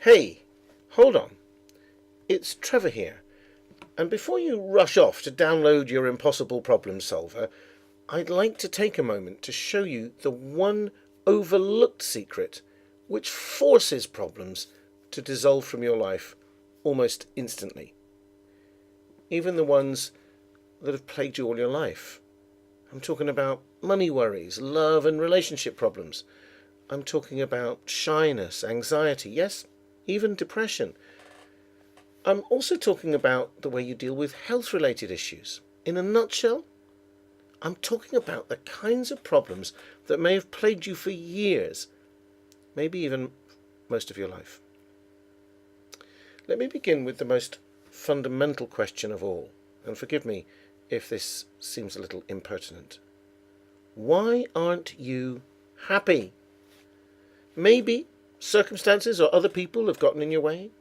Hey, hold on. It's Trevor here. And before you rush off to download your impossible problem solver, I'd like to take a moment to show you the one overlooked secret which forces problems to dissolve from your life almost instantly. Even the ones that have plagued you all your life. I'm talking about money worries, love and relationship problems. I'm talking about shyness, anxiety, yes, even depression. I'm also talking about the way you deal with health-related issues. In a nutshell, I'm talking about the kinds of problems that may have plagued you for years, maybe even most of your life. Let me begin with the most fundamental question of all, and forgive me if this seems a little impertinent. Why aren't you happy? Maybe circumstances or other people have gotten in your way.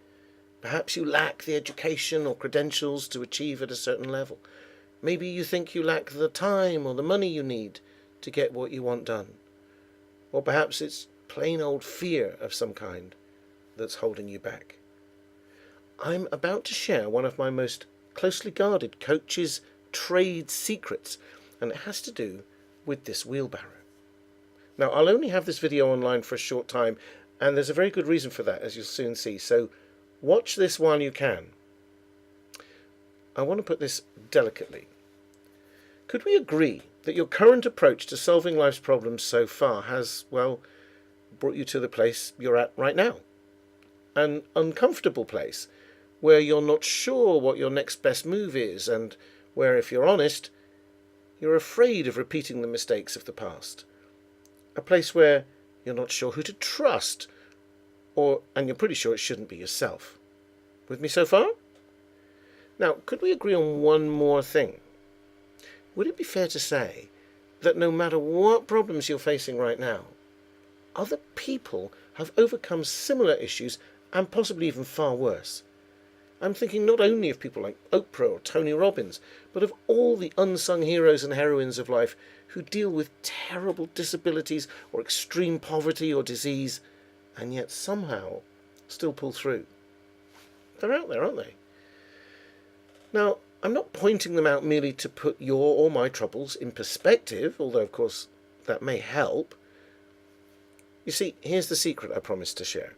Perhaps you lack the education or credentials to achieve at a certain level. Maybe you think you lack the time or the money you need to get what you want done. Or perhaps it's plain old fear of some kind that's holding you back. I'm about to share one of my most closely guarded coach's trade secrets, and it has to do with this wheelbarrow. Now, I'll only have this video online for a short time, and there's a very good reason for that, as you'll soon see, so watch this while you can. I want to put this delicately. Could we agree that your current approach to solving life's problems so far has, well, brought you to the place you're at right now? An uncomfortable place where you're not sure what your next best move is, and where, if you're honest, you're afraid of repeating the mistakes of the past. A place where you're not sure who to trust, and you're pretty sure it shouldn't be yourself. With me so far? Now, could we agree on one more thing? Would it be fair to say that no matter what problems you're facing right now, other people have overcome similar issues and possibly even far worse? I'm thinking not only of people like Oprah or Tony Robbins, but of all the unsung heroes and heroines of life who deal with terrible disabilities or extreme poverty or disease, and yet somehow still pull through. They're out there, aren't they? Now, I'm not pointing them out merely to put your or my troubles in perspective, although of course that may help. You see, here's the secret I promised to share.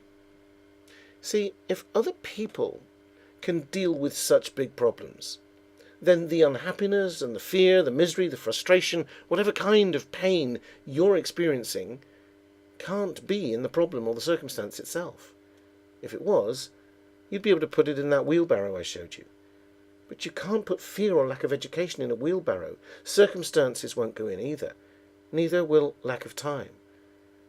See, if other people can deal with such big problems, then the unhappiness and the fear, the misery, the frustration, whatever kind of pain you're experiencing can't be in the problem or the circumstance itself. If it was, you'd be able to put it in that wheelbarrow I showed you. But you can't put fear or lack of education in a wheelbarrow. Circumstances won't go in either. Neither will lack of time.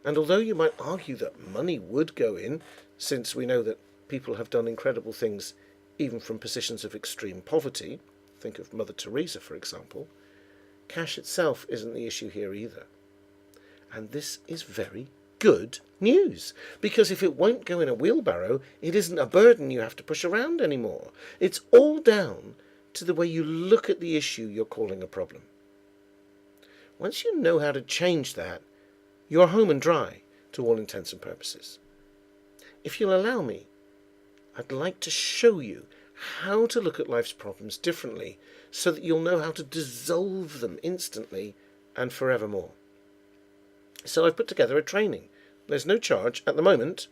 And although you might argue that money would go in, since we know that people have done incredible things even from positions of extreme poverty, think of Mother Teresa for example, cash itself isn't the issue here either. And this is very good news, because if it won't go in a wheelbarrow, it isn't a burden you have to push around anymore. It's all down to the way you look at the issue you're calling a problem. Once you know how to change that, you're home and dry to all intents and purposes. If you'll allow me, I'd like to show you how to look at life's problems differently so that you'll know how to dissolve them instantly and forevermore. So I've put together a training. There's no charge at the moment,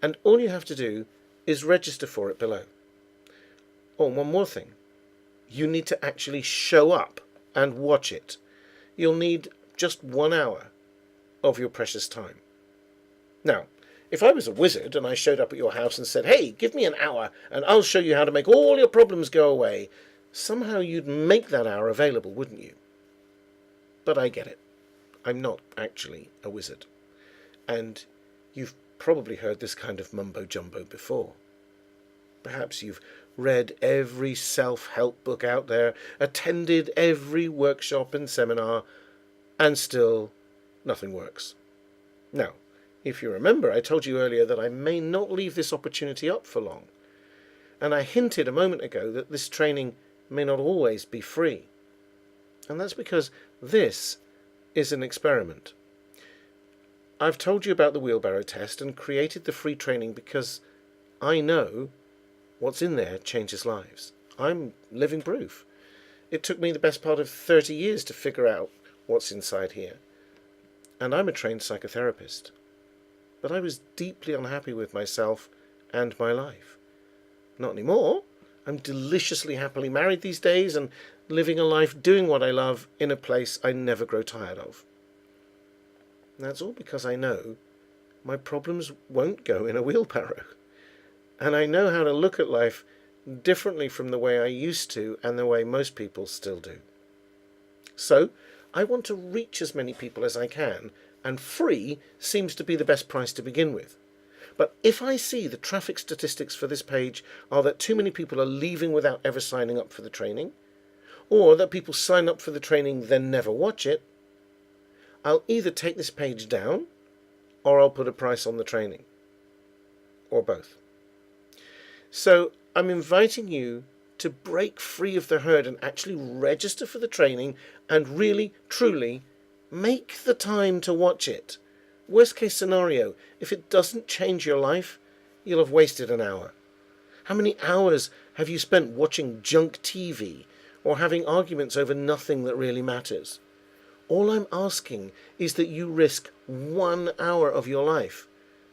and all you have to do is register for it below. Oh, and one more thing. You need to actually show up and watch it. You'll need just 1 hour of your precious time. Now, if I was a wizard and I showed up at your house and said, hey, give me an hour and I'll show you how to make all your problems go away, somehow you'd make that hour available, wouldn't you? But I get it. I'm not actually a wizard. And you've probably heard this kind of mumbo-jumbo before. Perhaps you've read every self-help book out there, attended every workshop and seminar, and still nothing works. Now, if you remember, I told you earlier that I may not leave this opportunity up for long. And I hinted a moment ago that this training may not always be free. And that's because this is an experiment. I've told you about the wheelbarrow test and created the free training because I know what's in there changes lives. I'm living proof. It took me the best part of 30 years to figure out what's inside here. And I'm a trained psychotherapist. But I was deeply unhappy with myself and my life. Not anymore. I'm deliciously happily married these days and living a life doing what I love in a place I never grow tired of. That's all because I know my problems won't go in a wheelbarrow. And I know how to look at life differently from the way I used to and the way most people still do. So, I want to reach as many people as I can, and free seems to be the best price to begin with. But if I see the traffic statistics for this page are that too many people are leaving without ever signing up for the training, or that people sign up for the training then never watch it, I'll either take this page down, or I'll put a price on the training, or both. So I'm inviting you to break free of the herd and actually register for the training and really, truly make the time to watch it. Worst case scenario, if it doesn't change your life, you'll have wasted an hour. How many hours have you spent watching junk TV or having arguments over nothing that really matters? All I'm asking is that you risk 1 hour of your life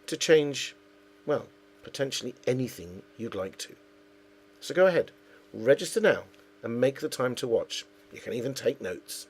to change, well, potentially anything you'd like to. So go ahead, register now and make the time to watch. You can even take notes.